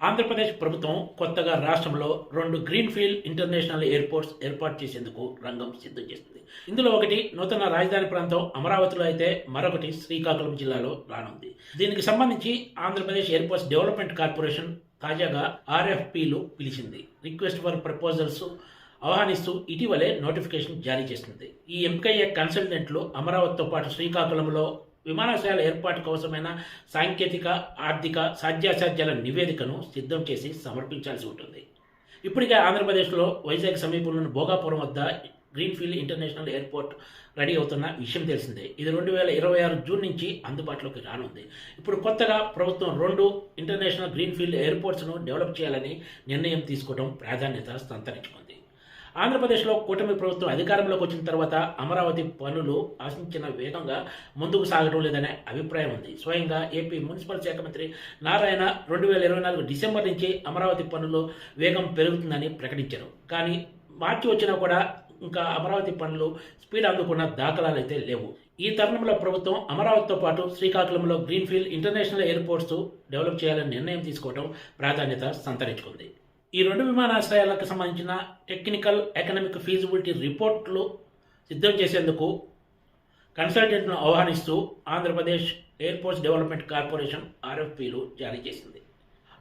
ఆంధ్రప్రదేశ్ ప్రభుత్వం కొత్తగా రాష్ట్రంలో 2 గ్రీన్‌ఫీల్డ్ ఇంటర్నేషనల్ ఎయిర్‌పోర్ట్స్ ఏర్పాటు చేసేందుకు రంగం సిద్ధం చేస్తుంది. ఇందులో ఒకటి నూతన రాజధాని ప్రాంతం అమరావతిలో అయితే మరొకటి శ్రీకాకుళం జిల్లాలో రానుంది. దీనికి సంబంధించి ఆంధ్రప్రదేశ్ ఎయిర్‌పోర్ట్స్ డెవలప్‌మెంట్ కార్పొరేషన్ తాజాగా ఆర్ఎఫ్‌పిలు పిలిచింది. రిక్వెస్ట్ ఫర్ ప్రపోజల్స్ ఆహ్వానిస్తూ ఇటీవలే నోటిఫికేషన్ జారీ చేసింది. ఈ ఎంపికయ్యే కన్సల్టెంట్లు అమరావతితో పాటు శ్రీకాకుళంలో విమానాశ్రయాల ఏర్పాటుకు అవసరమైన సాంకేతిక, ఆర్థిక సాధ్యాసాధ్యాల నివేదికను సిద్ధం చేసి సమర్పించాల్సి ఉంటుంది. ఇప్పటికే ఆంధ్రప్రదేశ్లో వైజాగ్ సమీపంలోని భోగాపురం వద్ద గ్రీన్‌ఫీల్డ్ ఇంటర్నేషనల్ ఎయిర్పోర్ట్ రెడీ అవుతున్న విషయం తెలిసిందే. ఇది 2026 జూన్ నుంచి అందుబాటులోకి రానుంది. ఇప్పుడు కొత్తగా ప్రభుత్వం 2 ఇంటర్నేషనల్ గ్రీన్‌ఫీల్డ్ ఎయిర్పోర్ట్స్ను డెవలప్ చేయాలని నిర్ణయం తీసుకోవడం ప్రాధాన్యత సంతరించుకుంది. ఆంధ్రప్రదేశ్లో కూటమి ప్రభుత్వం అధికారంలోకి వచ్చిన తర్వాత అమరావతి పనులు ఆశించిన వేగంగా ముందుకు సాగడం లేదనే అభిప్రాయం ఉంది. స్వయంగా ఏపీ మున్సిపల్ శాఖ మంత్రి నారాయణ 2024 డిసెంబర్ నుంచి అమరావతి పనులు వేగం పెరుగుతుందని ప్రకటించారు. కానీ మార్చి వచ్చినా కూడా ఇంకా అమరావతి పనులు స్పీడ్ అందుకున్న దాఖలాలు అయితే లేవు. ఈ తరుణంలో ప్రభుత్వం అమరావతితో పాటు శ్రీకాకుళంలో గ్రీన్‌ఫీల్డ్ ఇంటర్నేషనల్ ఎయిర్పోర్ట్స్ డెవలప్ చేయాలని నిర్ణయం తీసుకోవడం ప్రాధాన్యత సంతరించుకుంది. ఈ 2 విమానాశ్రయాలకు సంబంధించిన టెక్నికల్, ఎకనామిక్ ఫీజిబిలిటీ రిపోర్ట్లు సిద్ధం చేసేందుకు కన్సల్టెంట్ను ఆహ్వానిస్తూ ఆంధ్రప్రదేశ్ ఎయిర్‌పోర్ట్స్ డెవలప్‌మెంట్ కార్పొరేషన్ ఆర్ఎఫ్‌పిలు జారీ చేసింది.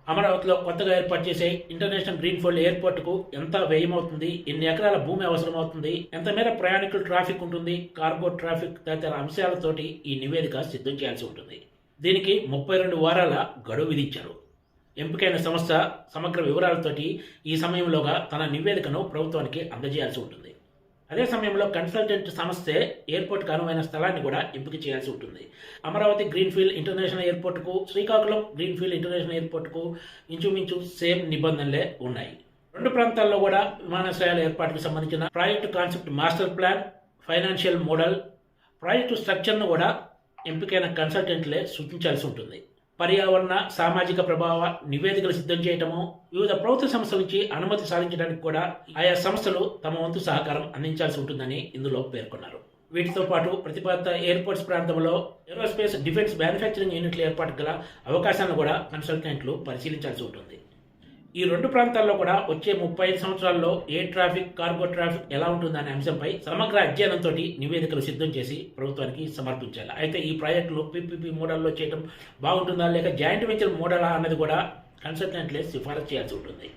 అమరావతిలో కొత్తగా ఏర్పాటు చేసే ఇంటర్నేషనల్ గ్రీన్‌ఫీల్డ్ ఎయిర్పోర్టుకు ఎంత వ్యయమవుతుంది, ఎన్ని ఎకరాల భూమి అవసరమవుతుంది, ఎంత మేర ప్రయాణికుల ట్రాఫిక్ ఉంటుంది, కార్గో ట్రాఫిక్ తదితర అంశాలతోటి ఈ నివేదిక సిద్ధం చేయాల్సి ఉంటుంది. దీనికి 32 వారాల గడువు విధించారు. ఎంపికైన సంస్థ సమగ్ర వివరాలతోటి ఈ సమయంలోగా తన నివేదికను ప్రభుత్వానికి అందజేయాల్సి ఉంటుంది. అదే సమయంలో కన్సల్టెంట్ సంస్థే ఎయిర్పోర్ట్కు అనువైన స్థలాన్ని కూడా ఎంపిక చేయాల్సి ఉంటుంది. అమరావతి గ్రీన్‌ఫీల్డ్ ఇంటర్నేషనల్ ఎయిర్పోర్టుకు, శ్రీకాకుళం గ్రీన్‌ఫీల్డ్ ఇంటర్నేషనల్ ఎయిర్పోర్టుకు ఇంచుమించు సేమ్ నిబంధనలే ఉన్నాయి. 2 ప్రాంతాల్లో కూడా విమానాశ్రయాల ఏర్పాటుకు సంబంధించిన project concept master plan, financial model, project స్ట్రక్చర్ను కూడా ఎంపికైన కన్సల్టెంట్లే సూచించాల్సి ఉంటుంది. పర్యావరణ, సామాజిక ప్రభావ నివేదికలు సిద్ధం చేయటము, వివిధ ప్రభుత్వ సంస్థల నుంచి అనుమతి సాధించడానికి కూడా ఆయా సంస్థలు తమ వంతు సహకారం అందించాల్సి ఉంటుందని ఇందులో పేర్కొన్నారు. వీటితో పాటు ప్రతిపాదిత ఎయిర్పోర్ట్స్ ప్రాంతంలో ఏరోస్పేస్ డిఫెన్స్ మ్యానుఫ్యాక్చరింగ్ యూనిట్ల ఏర్పాటు గల అవకాశాలను కూడా కన్సల్టెంట్లు పరిశీలించాల్సి ఉంటుంది. ఈ 2 ప్రాంతాల్లో కూడా వచ్చే 35 సంవత్సరాల్లో ఎయిర్ ట్రాఫిక్, కార్గో ట్రాఫిక్ ఎలా ఉంటుందనే అంశంపై సమగ్ర అధ్యయనంతో నివేదికలు సిద్ధం చేసి ప్రభుత్వానికి సమర్పించాలి. అయితే ఈ ప్రాజెక్టులు పీపీపీ మోడల్లో చేయడం బాగుంటుందా లేక జాయింట్ వెంచర్ మోడలా అన్నది కూడా కన్సల్టెంట్లే సిఫారసు చేయాల్సి ఉంటుంది.